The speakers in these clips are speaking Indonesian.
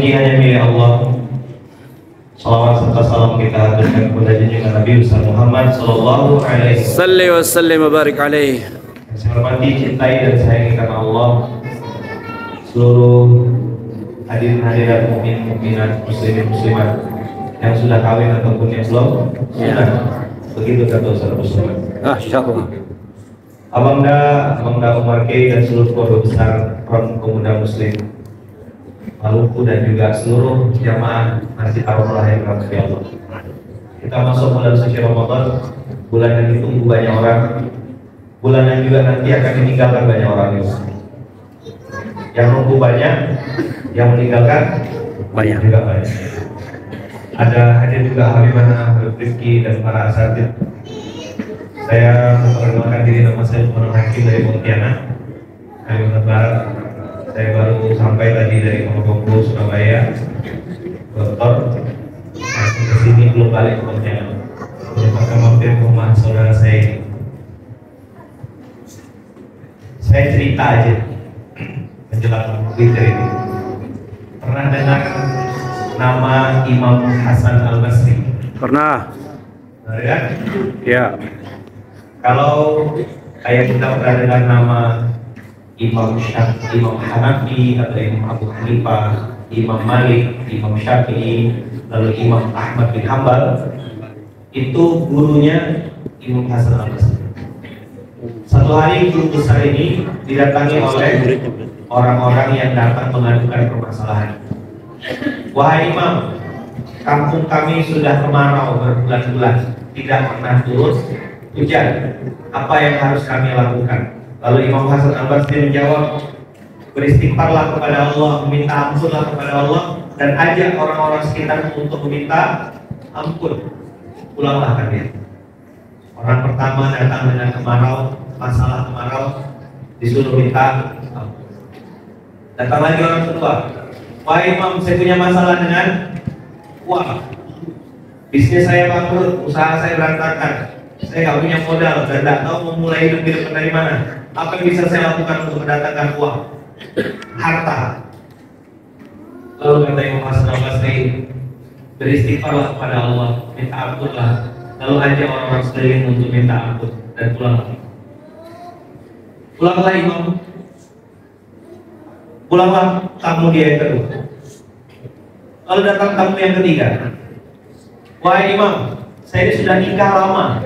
puji hanya milik Allah. Salawat serta salam kita haturkan kepada junjungan Nabi Muhammad sallallahu alaihi wasallam. Salli wa sallim wa barik alaihi. Saya hormati, cintai dan sayangi karena Allah seluruh hadirin-hadirat mukmin-mukminat, muslimin muslimat yang sudah kawin ataupun yang belum. Sudah. Begitu kata Ustaz Muslimat. Insyaallah. Abangda Umar K dan seluruh keluarga besar Front Pemuda Muslim Maluku dan juga seluruh jamaah Masjid Ar-Rahmah yang dirahmati Allah. Kita masuk bulan suci Ramadan, bulan yang ditunggu banyak orang, bulan yang juga nanti akan meninggalkan banyak orang juga. Yang nunggu banyak, yang meninggalkan Banyak. juga banyak. Ada hadir juga Habibana, Habib Rifki dan para asatid. Saya memperkenalkan diri, nama saya Muhammad Hakim dari Pontianak, Kalimantan Barat. Saya baru sampai tadi dari Ponorogo, Surabaya, Dokter. Masih kesini belum balik ke Pontianak. Merupakan mampir ke rumah saudara saya ini. Saya cerita aja menjelang Twitter ini. Pernah dengar nama Imam Hasan Al-Basri? Pernah? Benar kan? Ya. Kalau kayak kita pernah dengar nama Imam Hanafi atau Imam Abu Hanifah, Imam Malik, Imam Syafi'i, lalu Imam Ahmad bin Hanbal, itu gurunya Imam Hasan Al-Basri. Satu hari guru besar ini didatangi oleh orang-orang yang datang mengadukan permasalahan. Wahai Imam, kampung kami sudah kemarau berbulan-bulan, tidak pernah turun hujan. Apa yang harus kami lakukan? Lalu Imam Hasan Al-Basri menjawab, beristighfarlah kepada Allah, meminta ampunlah kepada Allah, dan ajak orang-orang sekitar untuk meminta ampun. Pulanglah kalian. Orang pertama datang dengan kemarau, masalah kemarau, disuruh minta ampun. Datang lagi orang kedua, wahai Imam, saya punya masalah dengan uang. Bisnis saya bangkrut, usaha saya berantakan, saya nggak punya modal dan tidak tahu memulai hidup dari mana. Apa yang bisa saya lakukan untuk mendatangkan uang, harta? Lalu kata Imam Hasan Al-Basri, beristighfarlah kepada Allah, minta ampunlah, lalu ajak orang-orang sekeliling untuk minta ampun dan pulanglah. Pulanglah Imam. Pulanglah tamu dia yang kedua. Lalu datang tamu yang ketiga. Wahai Imam, saya ini sudah nikah lama,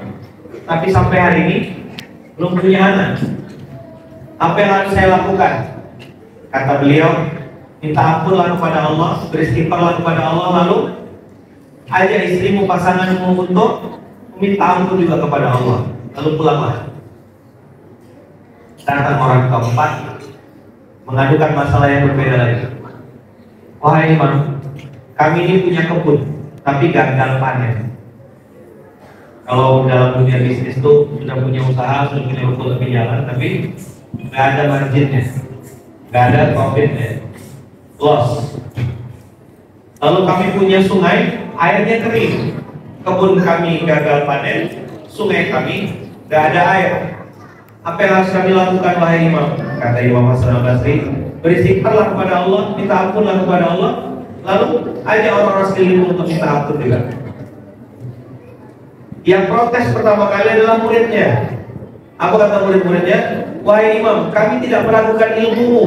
tapi sampai hari ini belum punya anak. Apa yang harus saya lakukan? Kata beliau, minta ampunlah kepada Allah, beristighfarlah kepada Allah, lalu ajak istrimu, pasanganmu untuk minta ampun juga kepada Allah. Lalu pulanglah. Datang orang keempat mengadukan masalah yang berbeda lagi. Wahai Imam, kami ini punya kebun, tapi gagal panen. Kalau dalam dunia bisnis itu sudah punya usaha, sudah punya usaha jalan, tapi nggak ada marginnya, nggak ada profitnya, loss. Lalu kami punya sungai, airnya kering. Kebun kami gagal panen, sungai kami nggak ada air. Apa yang harus kami lakukan, wahai Imam? Kata Imam Hasan Al-Basri, beristighfarlah kepada Allah, minta ampunlah kepada Allah, lalu ajak orang-orang sekeliling untuk minta ampun juga. Yang protes pertama kali adalah muridnya. Apa kata murid-muridnya? Wahai Imam, kami tidak meragukan ilmumu.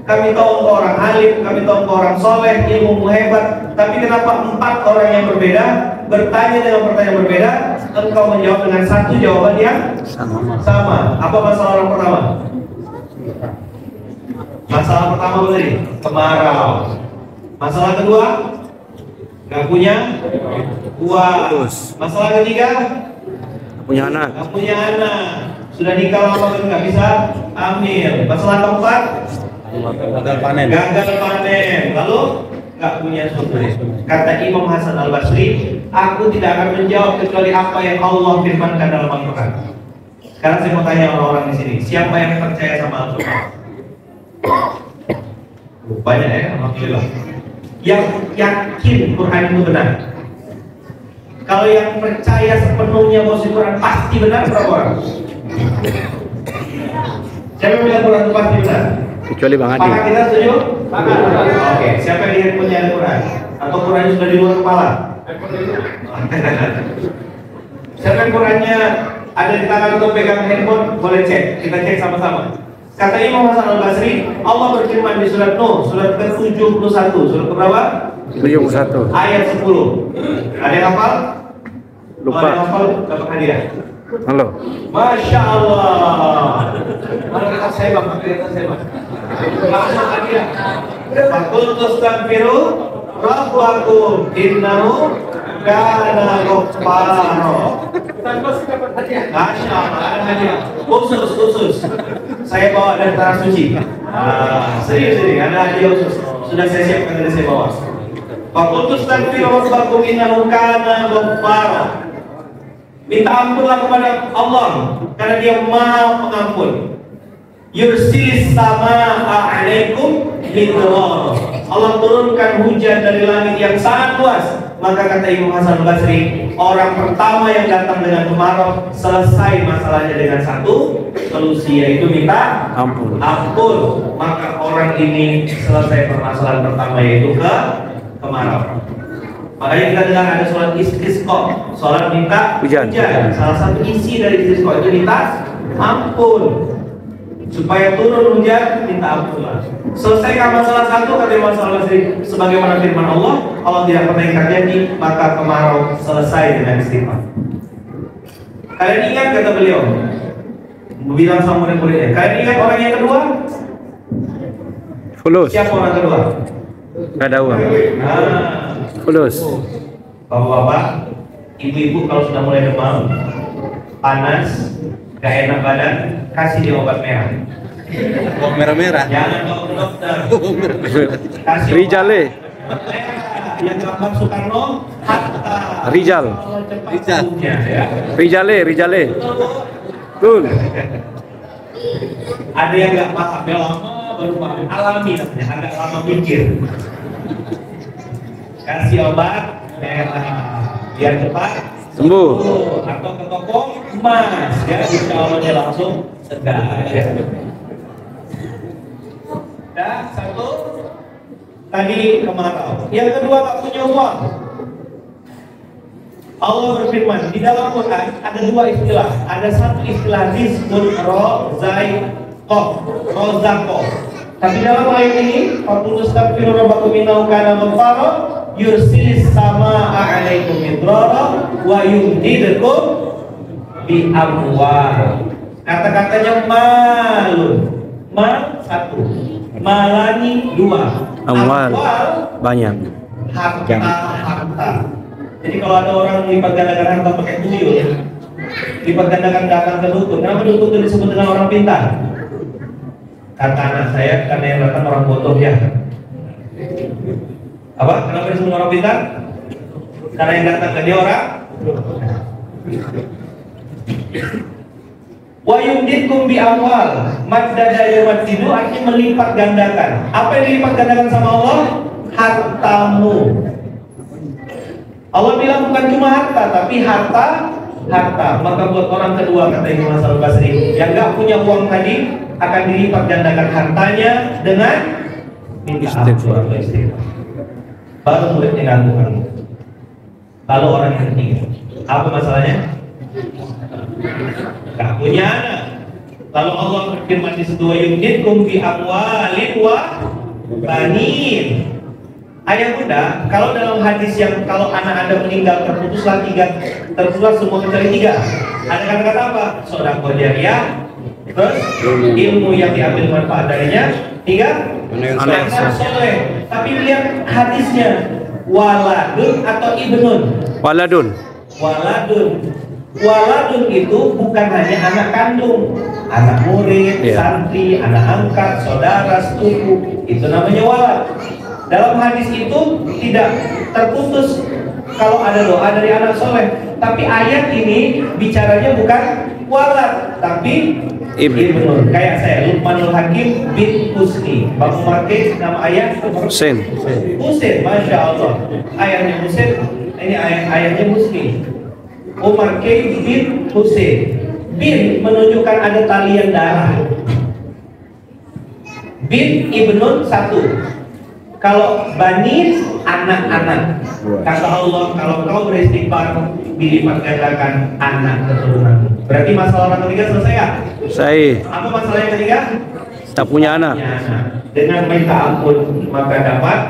Kami tahu engkau orang alim, kami tahu engkau orang soleh, ilmumu hebat. Tapi kenapa 4 orang yang berbeda bertanya dengan pertanyaan berbeda, engkau menjawab dengan satu jawaban yang sama? Apa masalah orang pertama? Masalah pertama tadi kemarau. Masalah kedua, nggak punya uang. Masalah ketiga, Punya anak. nggak punya anak. Sudah nikah lama tapi nggak bisa hamil. Masalah keempat, gagal panen. gagal panen. Lalu nggak punya sumber. Kata Imam Hasan Al-Basri, aku tidak akan menjawab kecuali apa yang Allah firmankan dalam Al-Quran. Sekarang saya mau tanya orang-orang di sini, siapa yang percaya sama Al-Quran? Banyak ya, alhamdulillah. Yang yakin Quran itu benar. Kalau yang percaya sepenuhnya bahwa Quran pasti benar, berapa orang? Siapa yang bilang Quran itu pasti benar? Kecuali Bang Adi. Maka kita setuju? Oke, siapa yang di handphonenya ada Quran? Atau Qurannya sudah di luar kepala? Siapa yang Qurannya ada di tangan atau pegang handphone? Boleh cek, kita cek sama-sama. Kata Imam Hasan Al-Basri, Allah berfirman di surat Nuh, surat ke-71. Surat berapa? 71. Ayat 10. Ada yang hafal? Lupa. Ada yang hafal? Dapat hadiah. Halo. Masya Allah. Mana kata saya bang? Kata saya bang. Langsung hadiah. Fakultu astaghfiru rabbakum innahu kana ghaffara. Masya Allah, ada hadiah. Khusus. Saya bawa dari tanah suci. Serius ini, ada hadiah khusus. Sudah saya siapkan, dari saya bawa. Fakultu astaghfiru rabbakum innahu kana ghaffara. Minta ampunlah kepada Allah karena Dia Maha Pengampun. Yursilis samaa alaikum midrara. Allah turunkan hujan dari langit yang sangat luas. Maka kata Imam Hasan Al-Basri, orang pertama yang datang dengan kemarau selesai masalahnya dengan satu solusi, yaitu minta Ampun. Maka orang ini selesai permasalahan pertama, yaitu kemarau. Makanya kita dengar ada sholat istisqa, sholat minta hujan. Salah satu isi dari istisqa itu minta ampun. Supaya turun hujan, minta ampun. Selesaikan masalah satu, kata masalah Basri, sebagaimana firman Allah, Allah tidak pernah ingkar janji, maka kemarau selesai dengan istighfar. Kalian ingat kata beliau, bilang sama murid-muridnya, kalian ingat orang yang kedua? Fulus. Siapa orang kedua? Gak ada uang. Fulus. Bapak-bapak, ibu-ibu kalau sudah mulai demam, panas, gak enak badan, kasih dia obat merah. Obat merah-merah. Jangan bawa ke dokter. Kasih Rijale. yang gambar Soekarno, Hatta. Rijal. Rijal. Rijale. Betul. Ada yang nggak paham, ya lama baru paham. Alami namanya, agak lama mikir. Kasih obat merah biar cepat Sembuh. atau ke toko emas, ya insya Allah dia langsung segar. Dan satu tadi kemarau. Yang kedua tak punya uang. Allah berfirman di dalam Quran ada dua istilah. Ada satu istilah rizqun rozaqo. Tapi dalam ayat ini, faqul astaghfiru rabbakum innahu kana ghaffara yursilis samaa'a 'alaikum midrara wa yumdidukum bi amwal. Kata-katanya malun. Mal satu, malani dua, Amwal banyak. harta. Jadi kalau ada orang lipat gandakan harta pakai tuyul, lipat gandakan datang ke dukun, kenapa dukun itu disebut dengan orang pintar? Kata anak saya, karena yang datang orang bodoh ya. Apa? Kenapa disebut orang pintar? Karena yang datang ke dia orang. Wa yumditkum bi amwal, maddada yumadidu artinya melipat gandakan. Apa yang dilipat gandakan sama Allah? Hartamu. Allah bilang bukan cuma harta, tapi harta. Maka buat orang kedua, kata Imam Hasan Al-Basri, yang nggak punya uang tadi akan dilipat gandakan hartanya dengan minta ampun atau istighfar. Baru muridnya ngantuk. Lalu orang yang ketiga, apa masalahnya? Gak punya anak. Lalu Allah berfirman di situ, yumditkum bi amwalin wa banin. Ayah bunda, kalau dalam hadis yang kalau anak Anda meninggal terputuslah terputuslah semua kecuali tiga. Ada kata-kata apa? Sedekah jariyah, terus ilmu yang diambil manfaat darinya, tiga anak soleh. Tapi lihat hadisnya, waladun atau ibnun. Waladun itu bukan hanya anak kandung, anak murid, santri, anak angkat, saudara, sepupu, itu namanya walad. Dalam hadis itu tidak terputus kalau ada doa dari anak soleh. Tapi ayat ini bicaranya bukan walad, tapi ibnun. Kayak saya, Luqmanul Hakim bin Husni. Bang Marke nama ayat Husain, Masya Allah. Ayatnya Husain, ini ayatnya Husni. Umar K bin Husain. Bin menunjukkan ada talian darah. Bin ibnun satu. Kalau banin, anak-anak. Kata Allah, kalau kau beristighfar, dilipat gandakan anak keturunanmu. Berarti masalah orang ketiga selesai ya? Saya Apa masalah yang ketiga? tak punya anak. Punya anak. Dengan minta ampun maka dapat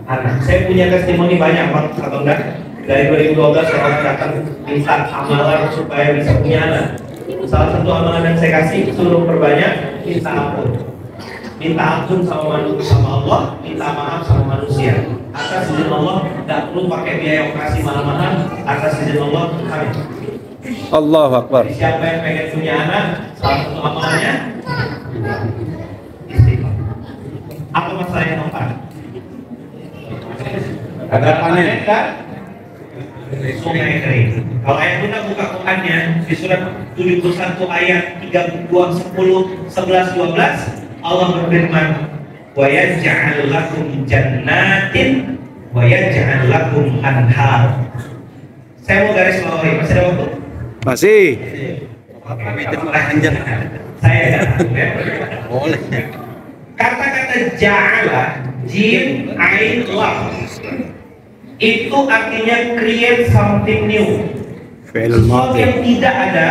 anak. Saya punya testimoni banyak, Pak, atau enggak? Dari 2012 orang datang minta amalan supaya bisa punya anak. Salah satu amalan yang saya kasih suruh perbanyak minta ampun. Minta ampun sama Allah, minta maaf sama manusia. Atas izin Allah, tidak perlu pakai biaya operasi mahal-mahal. Atas izin Allah, amin. Allahu Akbar. Jadi siapa yang pengen punya anak, salah satu amalannya istighfar. Apa masalah yang keempat? Ada panen kan? Sungai kering. Kalau ayat Bunda buka Qurannya di surat 71 ayat 32, 10, 11, 12 Allah berfirman, wa yaj'al lakum jannatin wa yaj'al lakum anhar. Saya mau garis bawahi, masih ada waktu? Masih. Saya ya. Boleh. Kata-kata ja'ala, jim, ain, lam itu artinya create something new. Fi'il Sesuatu madhi. yang tidak ada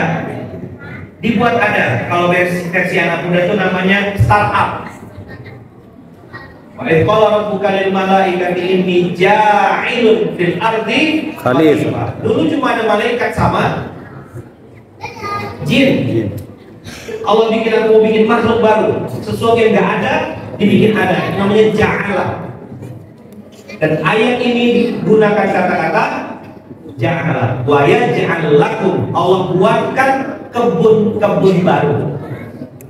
dibuat ada. Kalau versi anak muda itu namanya startup. Wa idh qala rabbuka lil malaikati inni ja'ilun fil ardi Khalifah. Dulu cuma ada malaikat sama jin. Allah bikin aku bikin makhluk baru, sesuatu yang nggak ada dibikin ada. Itu namanya ja'ala. Dan ayat ini digunakan kata-kata ja'ala. Wa yaj'al lakum, Allah buatkan kebun-kebun baru.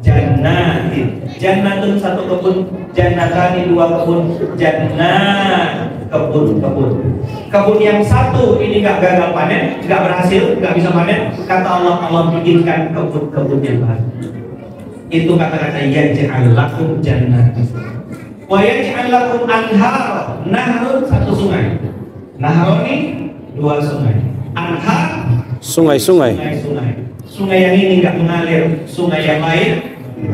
Jannatin, jannatun satu kebun, jannatani dua kebun, jannat kebun-kebun. Kebun yang satu ini nggak gagal panen, nggak berhasil, nggak bisa panen. Kata Allah, Allah bikinkan kebun-kebun yang baru. Itu kata-kata yaj'al lakum jannatin. Wa yaj'al lakum anhar, nahrun satu sungai. Nahroni dua sungai. Anhar Sungai-sungai. sungai-sungai. Sungai yang ini nggak mengalir, sungai yang lain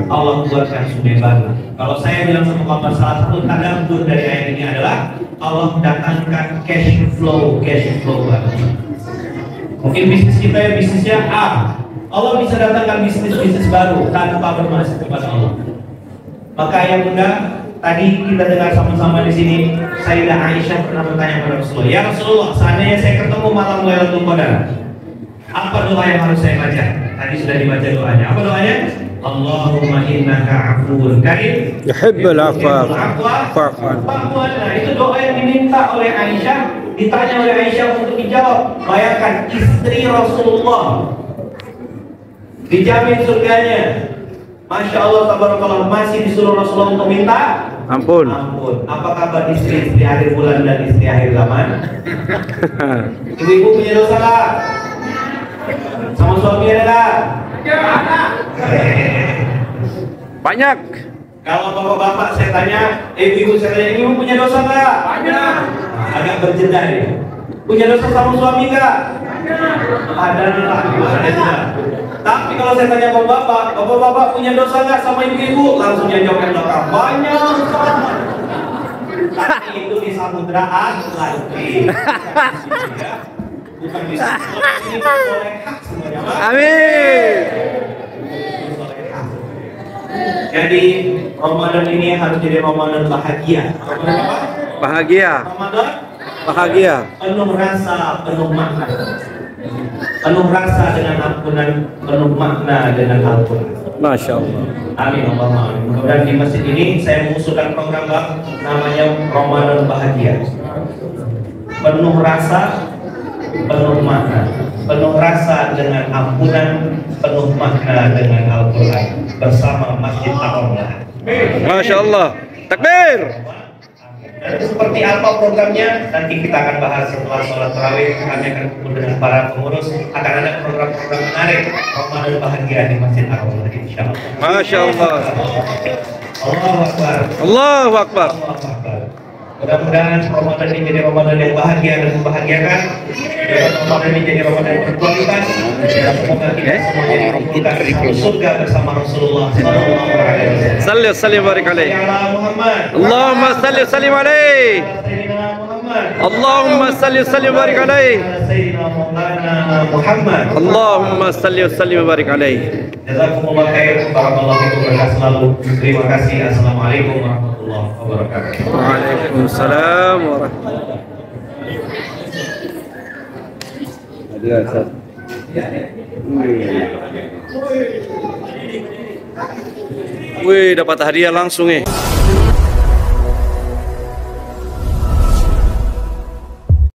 Allah buatkan sungai baru. Kalau saya bilang sama Bapak, salah satu tadabbur dari ayat ini adalah Allah datangkan cash flow baru. Mungkin bisnis kita ya bisnisnya A, Allah bisa datangkan bisnis baru tanpa bermaksud kepada Allah. Maka yang Bunda, tadi kita dengar sama-sama di sini, Sayyidah Aisyah pernah bertanya kepada Rasulullah, ya Rasulullah, seandainya saya ketemu malam Lailatul Qadar, apa doa yang harus saya baca? Tadi sudah dibaca doanya. Apa doanya? Allahumma innaka afuwun karim Yuhibbul afwa fa'fu Nah, itu doa yang diminta oleh Aisyah, ditanya oleh Aisyah untuk dijawab. Bayangkan istri Rasulullah dijamin surganya. Masya Allah, tabarakallah, masih disuruh Rasulullah untuk minta Ampun. ampun. Apa kabar istri akhir bulan dan istri akhir zaman? Ibu-ibu punya dosa nggak? Sama suami ada nggak? Banyak. Kalau bapak-bapak saya tanya, ibu-ibu saya tanya, ibu punya dosa nggak? Banyak. Agak berjeda ya. Punya dosa sama suami nggak? Ada lah. Tapi kalau saya tanya bapak-bapak punya dosa nggak sama ibu-ibu? Langsung dia jawab belakang. Banyak. Tapi itu di samudra Atlantik. Bukan di sini solehah semuanya. Amin. Jadi Ramadan ini harus jadi Ramadan bahagia. Ramadan apa? Bahagia. Ramadan Bahagia. penuh rasa, penuh makna. Penuh rasa dengan ampunan, penuh makna dengan Al-Quran. Masya Allah. Amin Allahumma amin. Kemudian di masjid ini saya mengusulkan program namanya Ramadan Bahagia. Penuh rasa, penuh makna, penuh rasa dengan ampunan, penuh makna dengan Al-Quran bersama Masjid Ar-Rahmah. Masya Allah. Takbir. Dan seperti apa programnya nanti kita akan bahas setelah sholat tarawih. Kami akan kumpul dengan para pengurus, akan ada program-program menarik Ramadan Bahagia di Masjid Ar-Rahmah, insyaallah. Masya Allah. Allahu Akbar. Allahu Akbar. Allahu Akbar. Mudah-mudahan Ramadan ini jadi Ramadan yang bahagia dan membahagiakan. Ramadan ini jadi Ramadan yang berkualitas. Semoga kita semua jadi dikumpulkan di surga bersama Rasulullah Sallallahu Alaihi Wasallam. Salli sallim barik alaih. Ya Muhammad. Allahumma salli sallim alaih. Sayyidina Muhammad. Allahumma salli sallim barik alaih. Sayyidina Maulana Muhammad. Allahumma salli sallim barik alaih. Jazakumullah khair. Barakallahu fikum. Berkah selalu. Terima kasih. Assalamualaikum warahmatullahi wabarakatuh. Waalaikumsalam warahmatullahi. Hadiah Ustaz. Wih, dapat hadiah langsung